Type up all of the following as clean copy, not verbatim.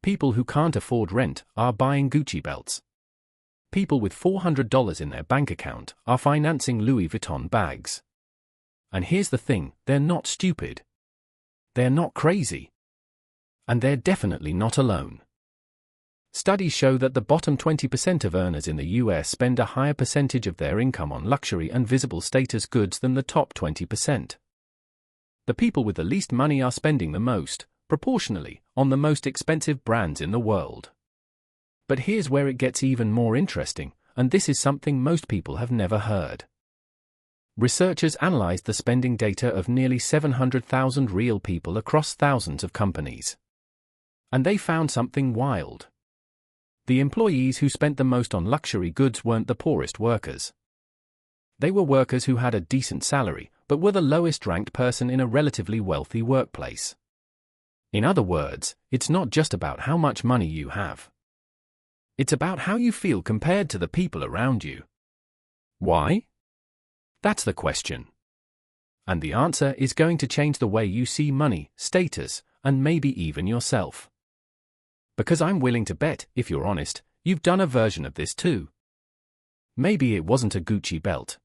People who can't afford rent are buying Gucci belts. People with $400 in their bank account are financing Louis Vuitton bags. And here's the thing, they're not stupid. They're not crazy. And they're definitely not alone. Studies show that the bottom 20% of earners in the US spend a higher percentage of their income on luxury and visible status goods than the top 20%. The people with the least money are spending the most, proportionally, on the most expensive brands in the world. But here's where it gets even more interesting, and this is something most people have never heard. Researchers analyzed the spending data of nearly 700,000 real people across thousands of companies. And they found something wild. The employees who spent the most on luxury goods weren't the poorest workers. They were workers who had a decent salary, but were the lowest-ranked person in a relatively wealthy workplace. In other words, it's not just about how much money you have. It's about how you feel compared to the people around you. Why? That's the question. And the answer is going to change the way you see money, status, and maybe even yourself. Because I'm willing to bet, if you're honest, you've done a version of this too. Maybe it wasn't a Gucci belt.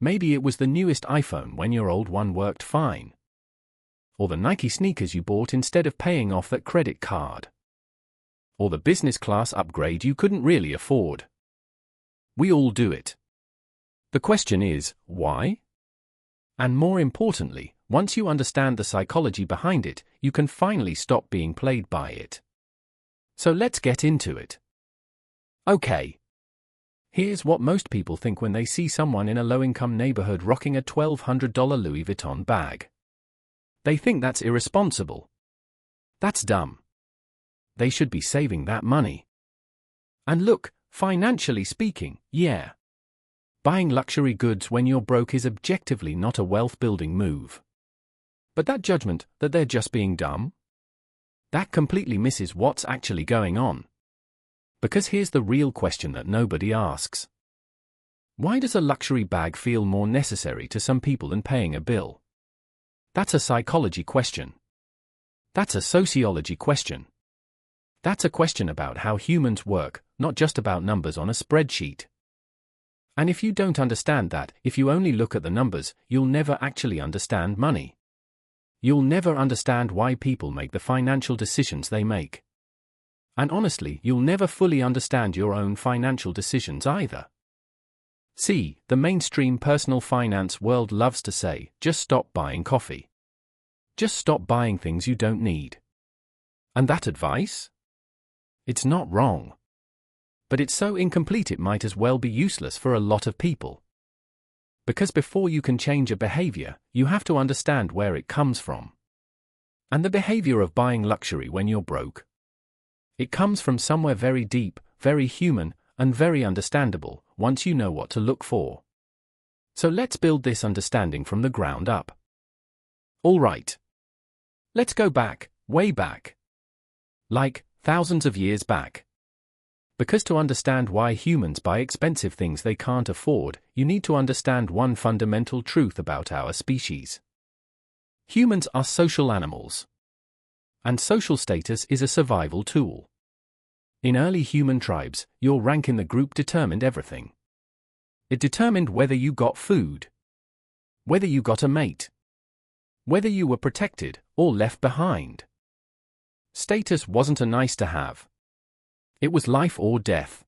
Maybe it was the newest iPhone when your old one worked fine. Or the Nike sneakers you bought instead of paying off that credit card. Or the business class upgrade you couldn't really afford. We all do it. The question is, why? And more importantly, once you understand the psychology behind it, you can finally stop being played by it. So let's get into it. Okay. Here's what most people think when they see someone in a low-income neighborhood rocking a $1,200 Louis Vuitton bag. They think that's irresponsible. That's dumb. They should be saving that money. And look, financially speaking, yeah. Buying luxury goods when you're broke is objectively not a wealth-building move. But that judgment that they're just being dumb? That completely misses what's actually going on. Because here's the real question that nobody asks. Why does a luxury bag feel more necessary to some people than paying a bill? That's a psychology question. That's a sociology question. That's a question about how humans work, not just about numbers on a spreadsheet. And if you don't understand that, if you only look at the numbers, you'll never actually understand money. You'll never understand why people make the financial decisions they make. And honestly, you'll never fully understand your own financial decisions either. See, the mainstream personal finance world loves to say, just stop buying coffee. Just stop buying things you don't need. And that advice? It's not wrong. But it's so incomplete it might as well be useless for a lot of people. Because before you can change a behavior, you have to understand where it comes from. And the behavior of buying luxury when you're broke? It comes from somewhere very deep, very human, and very understandable, once you know what to look for. So let's build this understanding from the ground up. All right. Let's go back, way back. Like, thousands of years back. Because to understand why humans buy expensive things they can't afford, you need to understand one fundamental truth about our species. Humans are social animals. And social status is a survival tool. In early human tribes, your rank in the group determined everything. It determined whether you got food, whether you got a mate, whether you were protected or left behind. Status wasn't a nice to have. It was life or death.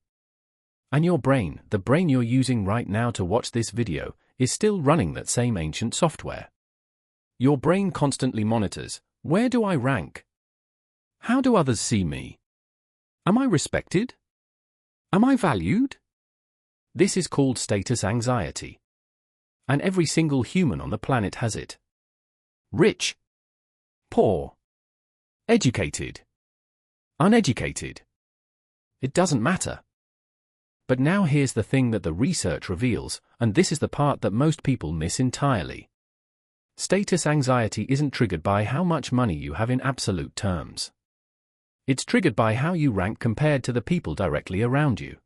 And your brain, the brain you're using right now to watch this video, is still running that same ancient software. Your brain constantly monitors, where do I rank? How do others see me? Am I respected? Am I valued? This is called status anxiety. And every single human on the planet has it. Rich, poor, educated, uneducated. It doesn't matter. But now here's the thing that the research reveals, and this is the part that most people miss entirely. Status anxiety isn't triggered by how much money you have in absolute terms. It's triggered by how you rank compared to the people directly around you.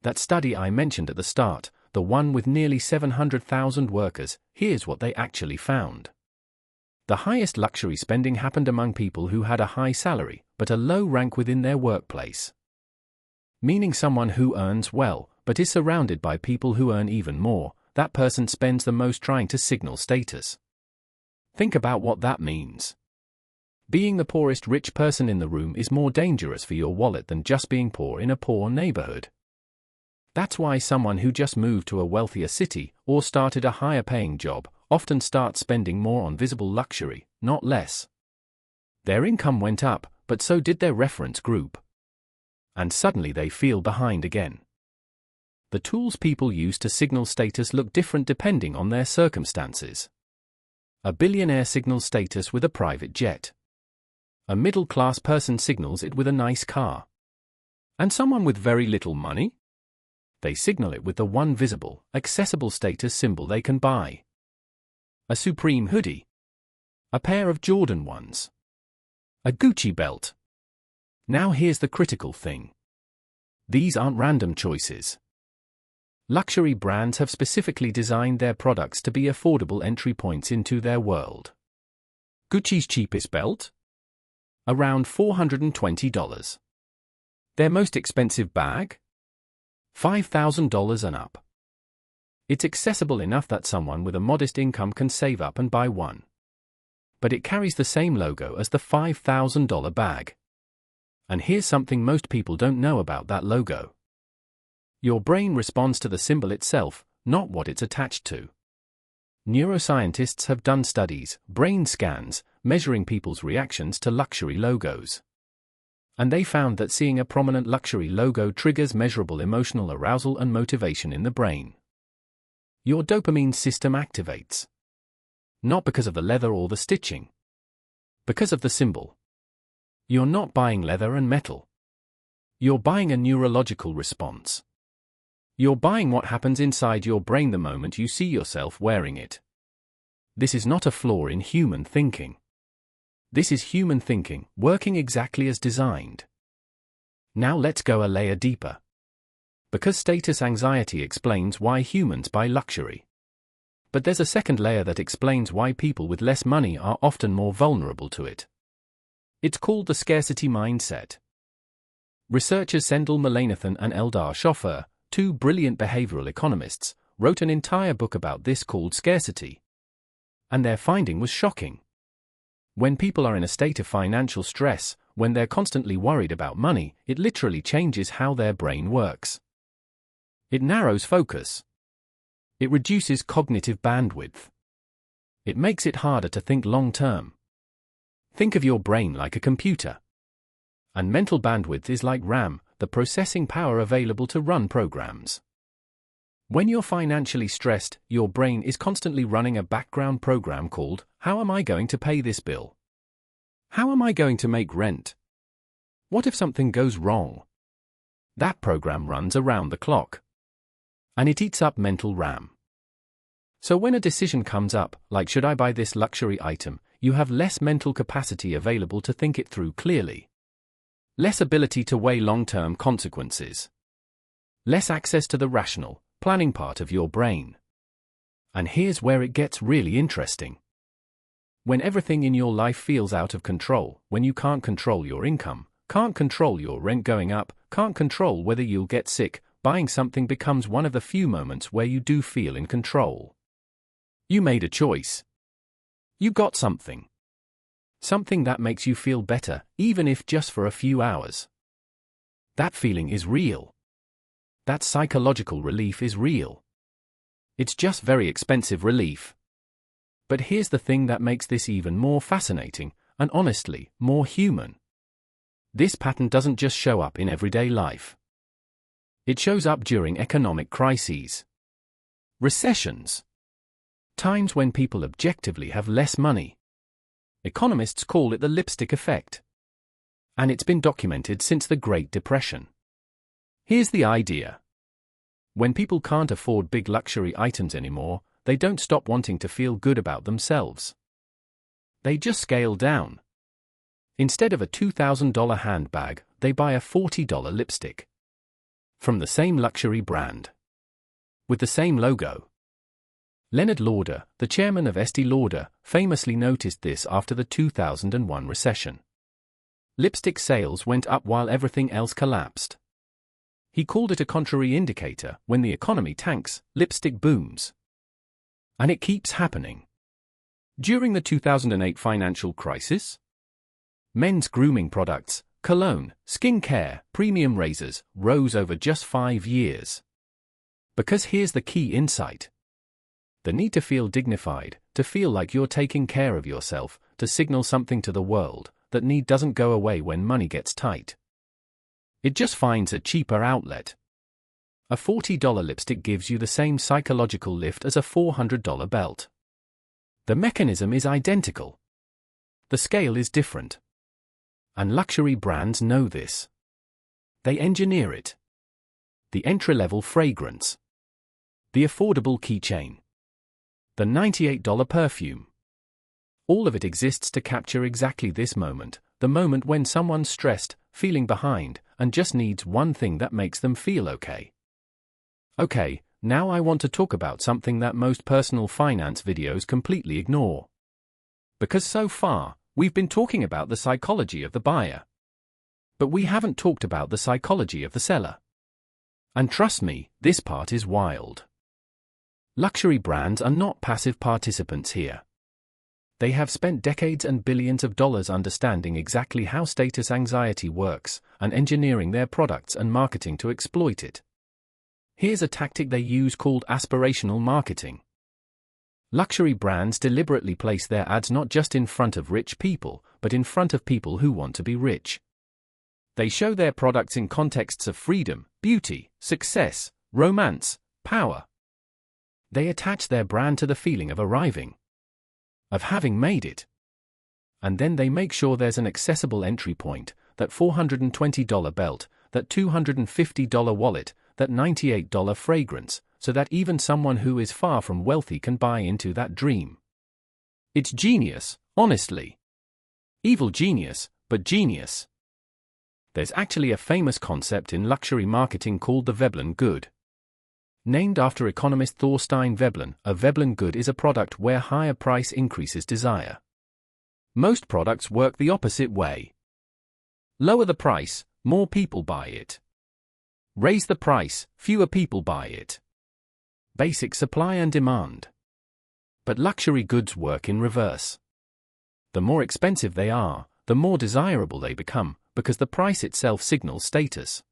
That study I mentioned at the start, the one with nearly 700,000 workers, here's what they actually found. The highest luxury spending happened among people who had a high salary, but a low rank within their workplace. Meaning someone who earns well, but is surrounded by people who earn even more. That person spends the most trying to signal status. Think about what that means. Being the poorest rich person in the room is more dangerous for your wallet than just being poor in a poor neighborhood. That's why someone who just moved to a wealthier city or started a higher-paying job often starts spending more on visible luxury, not less. Their income went up, but so did their reference group. And suddenly they feel behind again. The tools people use to signal status look different depending on their circumstances. A billionaire signals status with a private jet. A middle-class person signals it with a nice car. And someone with very little money? They signal it with the one visible, accessible status symbol they can buy. A Supreme hoodie. A pair of Jordan ones. A Gucci belt. Now here's the critical thing. These aren't random choices. Luxury brands have specifically designed their products to be affordable entry points into their world. Gucci's cheapest belt? Around $420. Their most expensive bag? $5,000 and up. It's accessible enough that someone with a modest income can save up and buy one. But it carries the same logo as the $5,000 bag. And here's something most people don't know about that logo. Your brain responds to the symbol itself, not what it's attached to. Neuroscientists have done studies, brain scans, measuring people's reactions to luxury logos. And they found that seeing a prominent luxury logo triggers measurable emotional arousal and motivation in the brain. Your dopamine system activates. Not because of the leather or the stitching. Because of the symbol. You're not buying leather and metal. You're buying a neurological response. You're buying what happens inside your brain the moment you see yourself wearing it. This is not a flaw in human thinking. This is human thinking, working exactly as designed. Now let's go a layer deeper. Because status anxiety explains why humans buy luxury. But there's a second layer that explains why people with less money are often more vulnerable to it. It's called the scarcity mindset. Researchers Sendhil Mullainathan and Eldar Shofar, two brilliant behavioral economists, wrote an entire book about this called Scarcity. And their finding was shocking. When people are in a state of financial stress, when they're constantly worried about money, it literally changes how their brain works. It narrows focus. It reduces cognitive bandwidth. It makes it harder to think long-term. Think of your brain like a computer. And mental bandwidth is like RAM, the processing power available to run programs. When you're financially stressed, your brain is constantly running a background program called, "How am I going to pay this bill? How am I going to make rent? What if something goes wrong?" That program runs around the clock. And it eats up mental RAM. So when a decision comes up, like should I buy this luxury item, you have less mental capacity available to think it through clearly. Less ability to weigh long-term consequences. Less access to the rational, planning part of your brain. And here's where it gets really interesting. When everything in your life feels out of control, when you can't control your income, can't control your rent going up, can't control whether you'll get sick, buying something becomes one of the few moments where you do feel in control. You made a choice. You got something. Something that makes you feel better, even if just for a few hours. That feeling is real. That psychological relief is real. It's just very expensive relief. But here's the thing that makes this even more fascinating, and honestly, more human. This pattern doesn't just show up in everyday life. It shows up during economic crises. Recessions. Times when people objectively have less money. Economists call it the lipstick effect. And it's been documented since the Great Depression. Here's the idea. When people can't afford big luxury items anymore, they don't stop wanting to feel good about themselves. They just scale down. Instead of a $2,000 handbag, they buy a $40 lipstick. From the same luxury brand. With the same logo. Leonard Lauder, the chairman of Estée Lauder, famously noticed this after the 2001 recession. lipstick sales went up while everything else collapsed. He called it a contrary indicator. When the economy tanks, lipstick booms. And it keeps happening. During the 2008 financial crisis, men's grooming products, cologne, skin care, premium razors rose over just 5 years. Because here's the key insight. The need to feel dignified, to feel like you're taking care of yourself, to signal something to the world, that need doesn't go away when money gets tight. It just finds a cheaper outlet. A $40 lipstick gives you the same psychological lift as a $400 belt. The mechanism is identical. The scale is different. And luxury brands know this. They engineer it. The entry-level fragrance. The affordable keychain. The $98 perfume. All of it exists to capture exactly this moment, the moment when someone's stressed, feeling behind, and just needs one thing that makes them feel okay. Okay, now I want to talk about something that most personal finance videos completely ignore. Because so far, we've been talking about the psychology of the buyer. But we haven't talked about the psychology of the seller. And trust me, this part is wild. Luxury brands are not passive participants here. They have spent decades and billions of dollars understanding exactly how status anxiety works and engineering their products and marketing to exploit it. Here's a tactic they use called aspirational marketing. Luxury brands deliberately place their ads not just in front of rich people, but in front of people who want to be rich. They show their products in contexts of freedom, beauty, success, romance, power. They attach their brand to the feeling of arriving, of having made it. And then they make sure there's an accessible entry point, that $420 belt, that $250 wallet, that $98 fragrance, so that even someone who is far from wealthy can buy into that dream. It's genius, honestly. Evil genius, but genius. There's actually a famous concept in luxury marketing called the Veblen good. Named after economist Thorstein Veblen, a Veblen good is a product where higher price increases desire. Most products work the opposite way. Lower the price, more people buy it. Raise the price, fewer people buy it. Basic supply and demand. But luxury goods work in reverse. The more expensive they are, the more desirable they become, because the price itself signals status.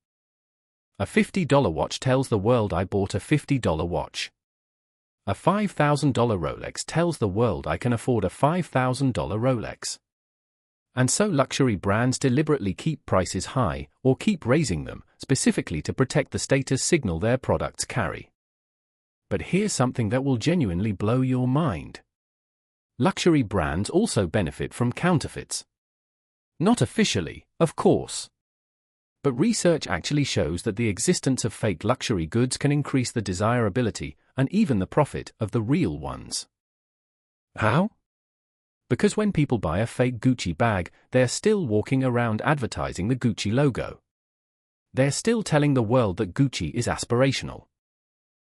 A $50 watch tells the world I bought a $50 watch. A $5,000 Rolex tells the world I can afford a $5,000 Rolex. And so luxury brands deliberately keep prices high, or keep raising them, specifically to protect the status signal their products carry. But here's something that will genuinely blow your mind. Luxury brands also benefit from counterfeits. Not officially, of course. But research actually shows that the existence of fake luxury goods can increase the desirability, and even the profit, of the real ones. How? Because when people buy a fake Gucci bag, they're still walking around advertising the Gucci logo. They're still telling the world that Gucci is aspirational.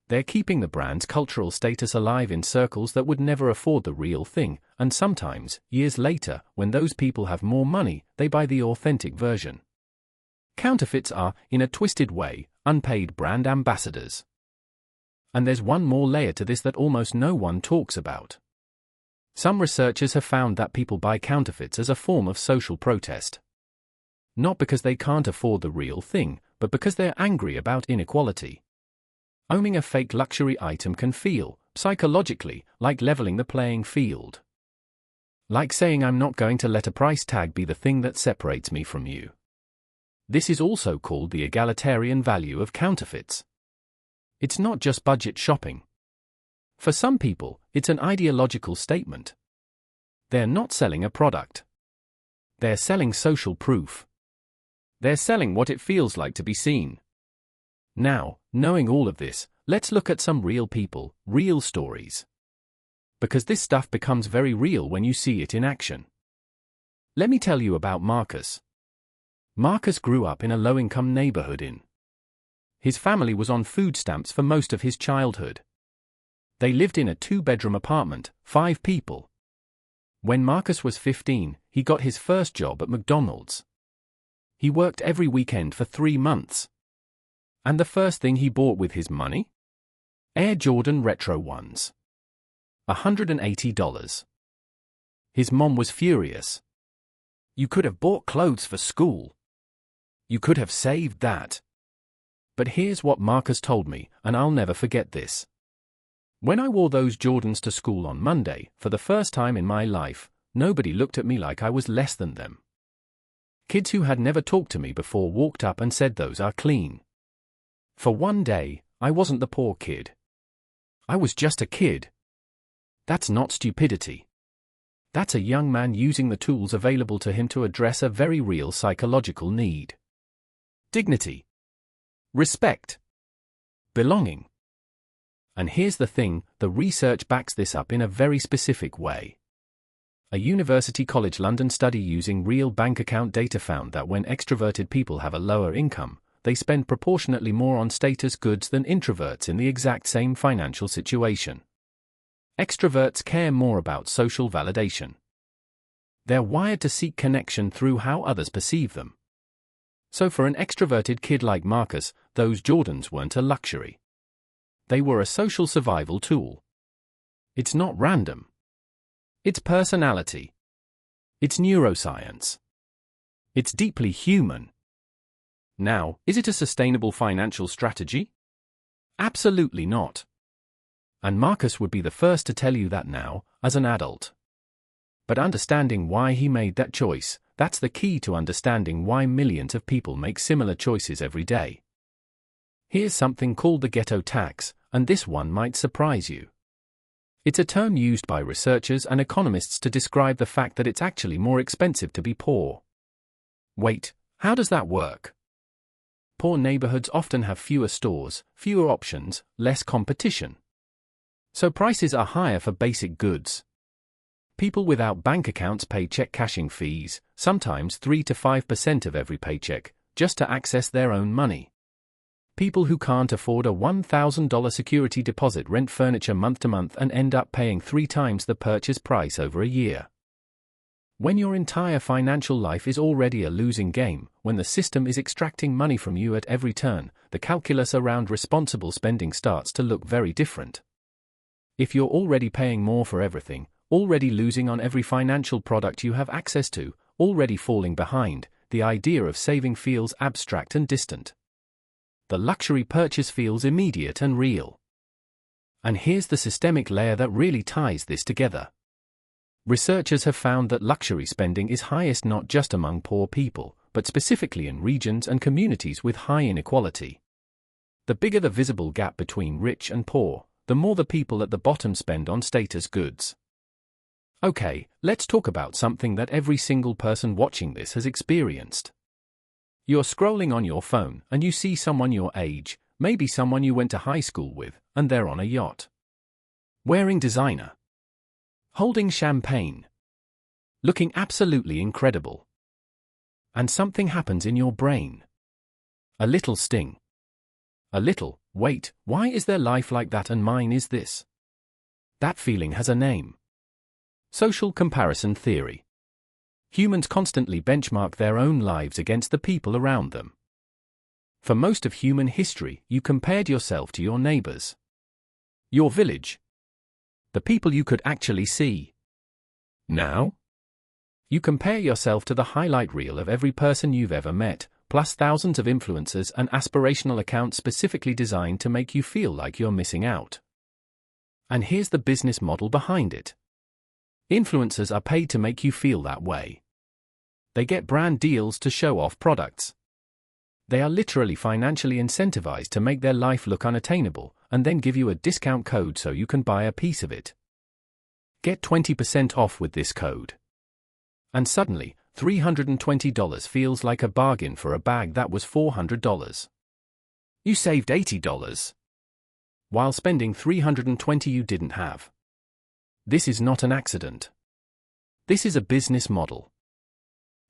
They're keeping the brand's cultural status alive in circles that would never afford the real thing, and sometimes, years later, when those people have more money, they buy the authentic version. Counterfeits are, in a twisted way, unpaid brand ambassadors. And there's one more layer to this that almost no one talks about. Some researchers have found that people buy counterfeits as a form of social protest. Not because they can't afford the real thing, but because they're angry about inequality. Owning a fake luxury item can feel, psychologically, like leveling the playing field. Like saying I'm not going to let a price tag be the thing that separates me from you. This is also called the egalitarian value of counterfeits. It's not just budget shopping. For some people, it's an ideological statement. They're not selling a product. They're selling social proof. They're selling what it feels like to be seen. Now, knowing all of this, let's look at some real people, real stories. Because this stuff becomes very real when you see it in action. Let me tell you about Marcus. Marcus grew up in a low-income neighborhood in. His family was on food stamps for most of his childhood. They lived in a 2-bedroom apartment, 5 people. When Marcus was 15, he got his first job at McDonald's. He worked every weekend for 3 months. And the first thing he bought with his money? Air Jordan Retro ones. $180. His mom was furious. You could have bought clothes for school. You could have saved that. But here's what Marcus told me, and I'll never forget this. When I wore those Jordans to school on Monday, for the first time in my life, nobody looked at me like I was less than them. Kids who had never talked to me before walked up and said those are clean. For one day, I wasn't the poor kid. I was just a kid. That's not stupidity. That's a young man using the tools available to him to address a very real psychological need. Dignity. Respect. Belonging. And here's the thing, the research backs this up in a very specific way. A University College London study using real bank account data found that when extroverted people have a lower income, they spend proportionately more on status goods than introverts in the exact same financial situation. Extroverts care more about social validation. They're wired to seek connection through how others perceive them. So for an extroverted kid like Marcus, those Jordans weren't a luxury. They were a social survival tool. It's not random. It's personality. It's neuroscience. It's deeply human. Now, is it a sustainable financial strategy? Absolutely not. And Marcus would be the first to tell you that now, as an adult. But understanding why he made that choice, that's the key to understanding why millions of people make similar choices every day. Here's something called the ghetto tax, and this one might surprise you. It's a term used by researchers and economists to describe the fact that it's actually more expensive to be poor. Wait, how does that work? Poor neighborhoods often have fewer stores, fewer options, less competition. So prices are higher for basic goods. People without bank accounts pay check cashing fees, sometimes 3 to 5% of every paycheck, just to access their own money. People who can't afford a $1,000 security deposit rent furniture month to month and end up paying 3 times the purchase price over a year. When your entire financial life is already a losing game, when the system is extracting money from you at every turn, the calculus around responsible spending starts to look very different. If you're already paying more for everything, already losing on every financial product you have access to, already falling behind, the idea of saving feels abstract and distant. The luxury purchase feels immediate and real. And here's the systemic layer that really ties this together. Researchers have found that luxury spending is highest not just among poor people, but specifically in regions and communities with high inequality. The bigger the visible gap between rich and poor, the more the people at the bottom spend on status goods. Okay, let's talk about something that every single person watching this has experienced. You're scrolling on your phone and you see someone your age, maybe someone you went to high school with, and they're on a yacht. Wearing designer. Holding champagne. Looking absolutely incredible. And something happens in your brain. A little sting. A little, wait, why is their life like that and mine is this? That feeling has a name. Social comparison theory. Humans constantly benchmark their own lives against the people around them. For most of human history, you compared yourself to your neighbors. Your village. The people you could actually see. Now? You compare yourself to the highlight reel of every person you've ever met, plus thousands of influencers and aspirational accounts specifically designed to make you feel like you're missing out. And here's the business model behind it. Influencers are paid to make you feel that way. They get brand deals to show off products. They are literally financially incentivized to make their life look unattainable, and then give you a discount code so you can buy a piece of it. Get 20% off with this code. And suddenly, $320 feels like a bargain for a bag that was $400. You saved $80. While spending $320 you didn't have. This is not an accident. This is a business model.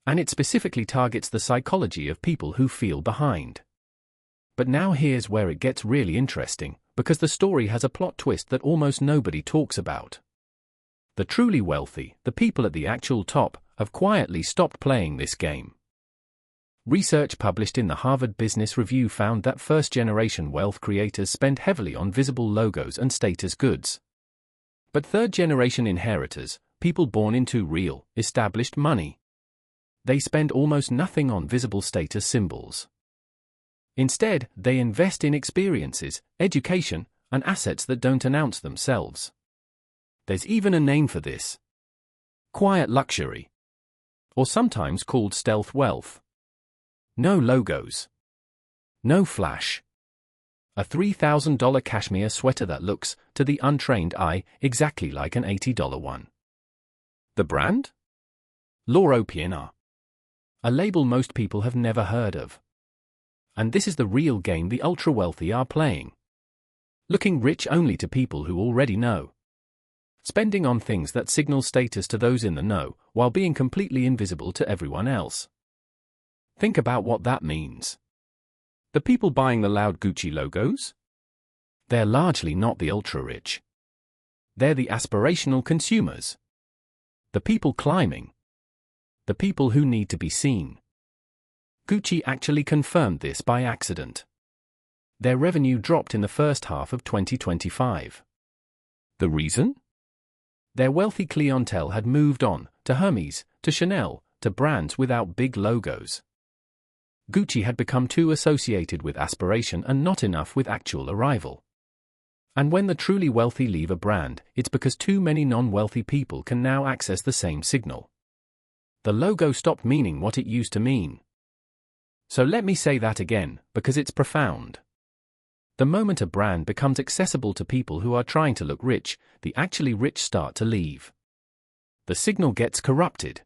And it specifically targets the psychology of people who feel behind. But now here's where it gets really interesting, because the story has a plot twist that almost nobody talks about. The truly wealthy, the people at the actual top, have quietly stopped playing this game. Research published in the Harvard Business Review found that first-generation wealth creators spend heavily on visible logos and status goods. But third-generation inheritors, people born into real, established money, they spend almost nothing on visible status symbols. Instead, they invest in experiences, education, and assets that don't announce themselves. There's even a name for this: quiet luxury, or sometimes called stealth wealth. No logos. No flash. A $3,000 cashmere sweater that looks, to the untrained eye, exactly like an $80 one. The brand? Vuitton. A label most people have never heard of. And this is the real game the ultra-wealthy are playing. Looking rich only to people who already know. Spending on things that signal status to those in the know, while being completely invisible to everyone else. Think about what that means. The people buying the loud Gucci logos? They're largely not the ultra-rich. They're the aspirational consumers. The people climbing. The people who need to be seen. Gucci actually confirmed this by accident. Their revenue dropped in the first half of 2025. The reason? Their wealthy clientele had moved on, to Hermes, to Chanel, to brands without big logos. Gucci had become too associated with aspiration and not enough with actual arrival. And when the truly wealthy leave a brand, it's because too many non-wealthy people can now access the same signal. The logo stopped meaning what it used to mean. So let me say that again, because it's profound. The moment a brand becomes accessible to people who are trying to look rich, the actually rich start to leave. The signal gets corrupted.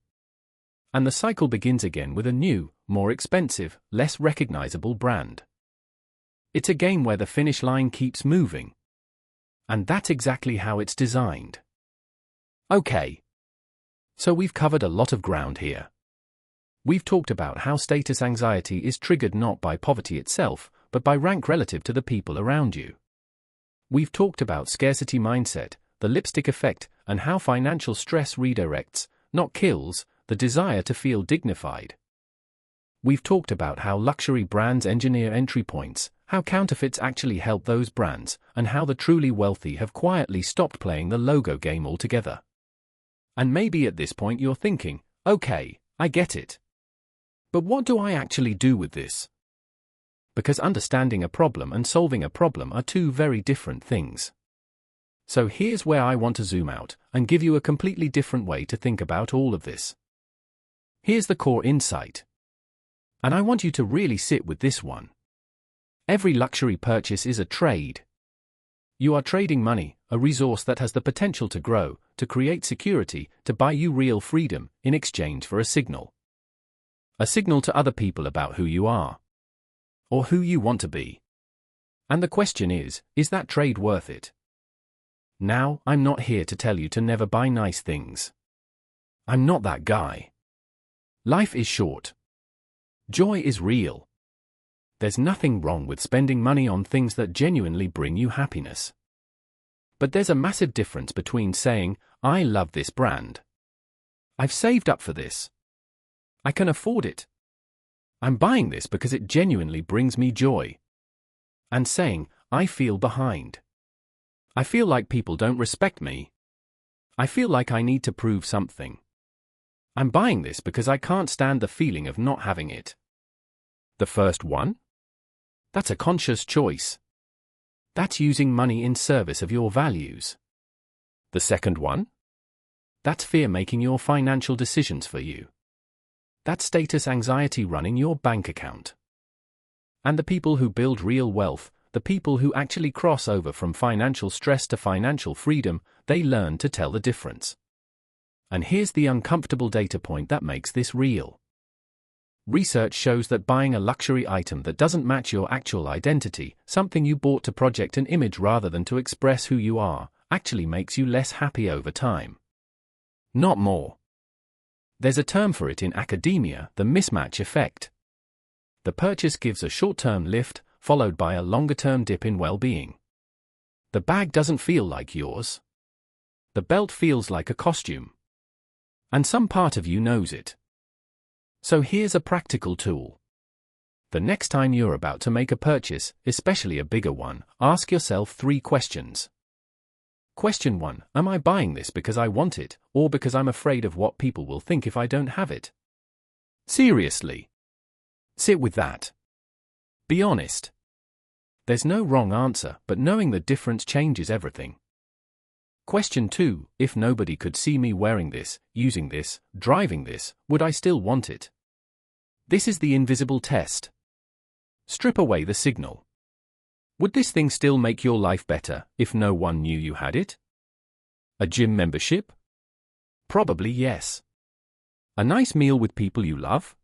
And the cycle begins again with a new, more expensive, less recognizable brand. It's a game where the finish line keeps moving. And that's exactly how it's designed. Okay. So we've covered a lot of ground here. We've talked about how status anxiety is triggered not by poverty itself, but by rank relative to the people around you. We've talked about scarcity mindset, the lipstick effect, and how financial stress redirects, not kills, the desire to feel dignified. We've talked about how luxury brands engineer entry points, how counterfeits actually help those brands, and how the truly wealthy have quietly stopped playing the logo game altogether. And maybe at this point you're thinking, okay, I get it. But what do I actually do with this? Because understanding a problem and solving a problem are two very different things. So here's where I want to zoom out and give you a completely different way to think about all of this. Here's the core insight. And I want you to really sit with this one. Every luxury purchase is a trade. You are trading money, a resource that has the potential to grow, to create security, to buy you real freedom, in exchange for a signal. A signal to other people about who you are. Or who you want to be. And the question is that trade worth it? Now, I'm not here to tell you to never buy nice things. I'm not that guy. Life is short. Joy is real. There's nothing wrong with spending money on things that genuinely bring you happiness. But there's a massive difference between saying, I love this brand. I've saved up for this. I can afford it. I'm buying this because it genuinely brings me joy. And saying, I feel behind. I feel like people don't respect me. I feel like I need to prove something. I'm buying this because I can't stand the feeling of not having it. The first one? That's a conscious choice. That's using money in service of your values. The second one? That's fear making your financial decisions for you. That's status anxiety running your bank account. And the people who build real wealth, the people who actually cross over from financial stress to financial freedom, they learn to tell the difference. And here's the uncomfortable data point that makes this real. Research shows that buying a luxury item that doesn't match your actual identity, something you bought to project an image rather than to express who you are, actually makes you less happy over time. Not more. There's a term for it in academia, the mismatch effect. The purchase gives a short-term lift, followed by a longer-term dip in well-being. The bag doesn't feel like yours. The belt feels like a costume. And some part of you knows it. So here's a practical tool. The next time you're about to make a purchase, especially a bigger one, ask yourself 3 questions. Question 1. Am I buying this because I want it, or because I'm afraid of what people will think if I don't have it? Seriously. Sit with that. Be honest. There's no wrong answer, but knowing the difference changes everything. Question 2. If nobody could see me wearing this, using this, driving this, would I still want it? This is the invisible test. Strip away the signal. Would this thing still make your life better if no one knew you had it? A gym membership? Probably yes. A nice meal with people you love?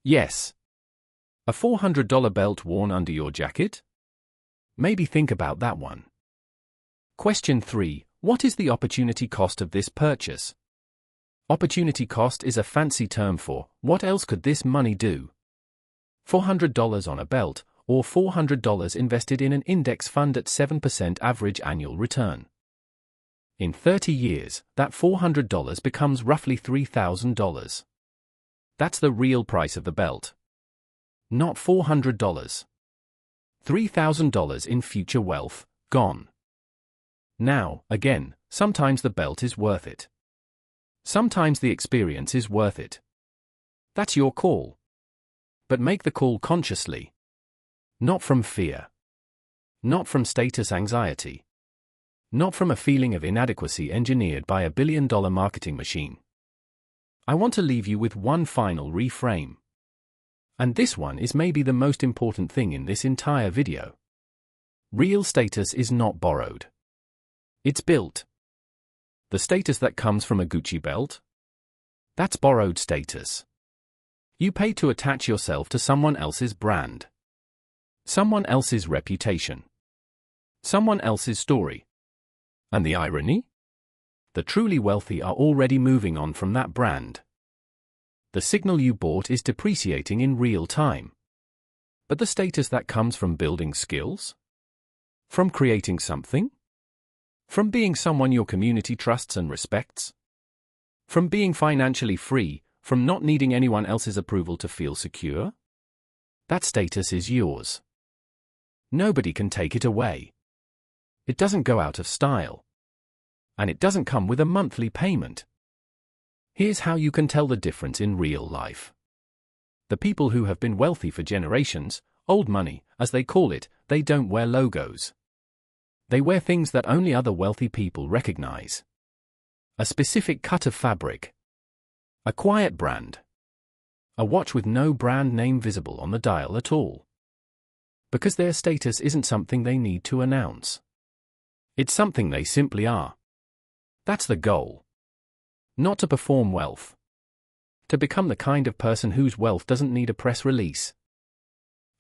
Yes. A $400 belt worn under your jacket? Maybe think about that one. Question 3. What is the opportunity cost of this purchase? Opportunity cost is a fancy term for, what else could this money do? $400 on a belt, or $400 invested in an index fund at 7% average annual return. In 30 years, that $400 becomes roughly $3,000. That's the real price of the belt. Not $400. $3,000 in future wealth, gone. Now, again, sometimes the belt is worth it. Sometimes the experience is worth it. That's your call. But make the call consciously. Not from fear. Not from status anxiety. Not from a feeling of inadequacy engineered by a billion-dollar marketing machine. I want to leave you with one final reframe. And this one is maybe the most important thing in this entire video. Real status is not borrowed. It's built. The status that comes from a Gucci belt? That's borrowed status. You pay to attach yourself to someone else's brand. Someone else's reputation. Someone else's story. And the irony? The truly wealthy are already moving on from that brand. The signal you bought is depreciating in real time. But the status that comes from building skills? From creating something? From being someone your community trusts and respects? From being financially free, from not needing anyone else's approval to feel secure? That status is yours. Nobody can take it away. It doesn't go out of style. And it doesn't come with a monthly payment. Here's how you can tell the difference in real life. The people who have been wealthy for generations, old money, as they call it, they don't wear logos. They wear things that only other wealthy people recognize. A specific cut of fabric. A quiet brand. A watch with no brand name visible on the dial at all. Because their status isn't something they need to announce. It's something they simply are. That's the goal. Not to perform wealth. To become the kind of person whose wealth doesn't need a press release.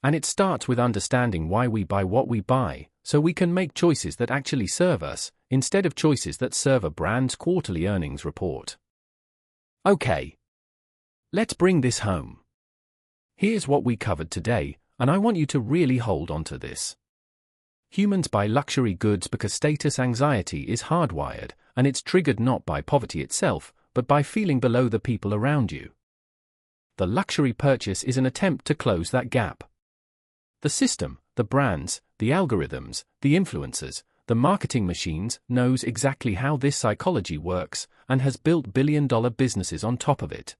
And it starts with understanding why we buy what we buy, so we can make choices that actually serve us, instead of choices that serve a brand's quarterly earnings report. Okay. Let's bring this home. Here's what we covered today, and I want you to really hold on to this. Humans buy luxury goods because status anxiety is hardwired, and it's triggered not by poverty itself, but by feeling below the people around you. The luxury purchase is an attempt to close that gap. The system, the brands, the algorithms, the influencers, the marketing machines knows exactly how this psychology works and has built billion-dollar businesses on top of it.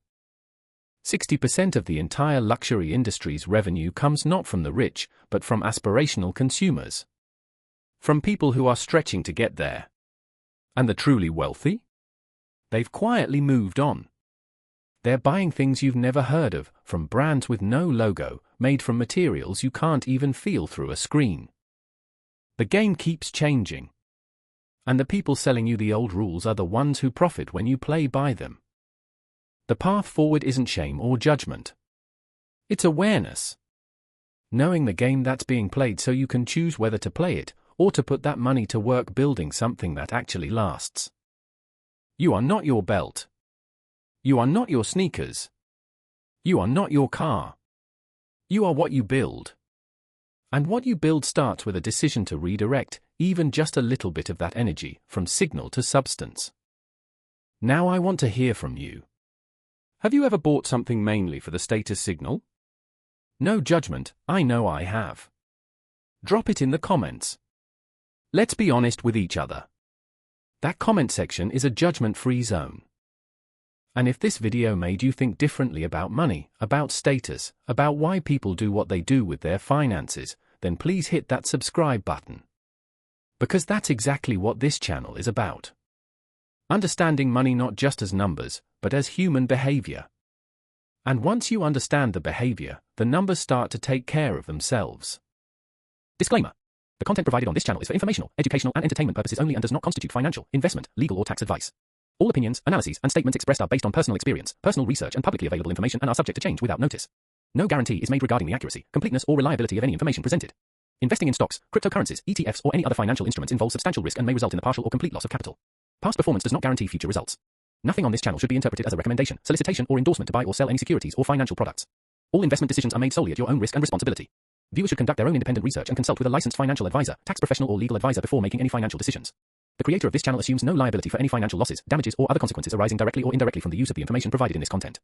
60% of the entire luxury industry's revenue comes not from the rich, but from aspirational consumers. From people who are stretching to get there. And the truly wealthy? They've quietly moved on. They're buying things you've never heard of, from brands with no logo, made from materials you can't even feel through a screen. The game keeps changing. And the people selling you the old rules are the ones who profit when you play by them. The path forward isn't shame or judgment. It's awareness. Knowing the game that's being played so you can choose whether to play it, or to put that money to work building something that actually lasts. You are not your belt. You are not your sneakers. You are not your car. You are what you build. And what you build starts with a decision to redirect, even just a little bit of that energy, from signal to substance. Now I want to hear from you. Have you ever bought something mainly for the status signal? No judgment, I know I have. Drop it in the comments. Let's be honest with each other. That comment section is a judgment-free zone. And if this video made you think differently about money, about status, about why people do what they do with their finances, then please hit that subscribe button. Because that's exactly what this channel is about. Understanding money not just as numbers, but as human behavior. And once you understand the behavior, the numbers start to take care of themselves. Disclaimer. The content provided on this channel is for informational, educational, and entertainment purposes only and does not constitute financial, investment, legal, or tax advice. All opinions, analyses, and statements expressed are based on personal experience, personal research, and publicly available information and are subject to change without notice. No guarantee is made regarding the accuracy, completeness, or reliability of any information presented. Investing in stocks, cryptocurrencies, ETFs, or any other financial instruments involves substantial risk and may result in the partial or complete loss of capital. Past performance does not guarantee future results. Nothing on this channel should be interpreted as a recommendation, solicitation, or endorsement to buy or sell any securities or financial products. All investment decisions are made solely at your own risk and responsibility. Viewers should conduct their own independent research and consult with a licensed financial advisor, tax professional, or legal advisor before making any financial decisions. The creator of this channel assumes no liability for any financial losses, damages, or other consequences arising directly or indirectly from the use of the information provided in this content.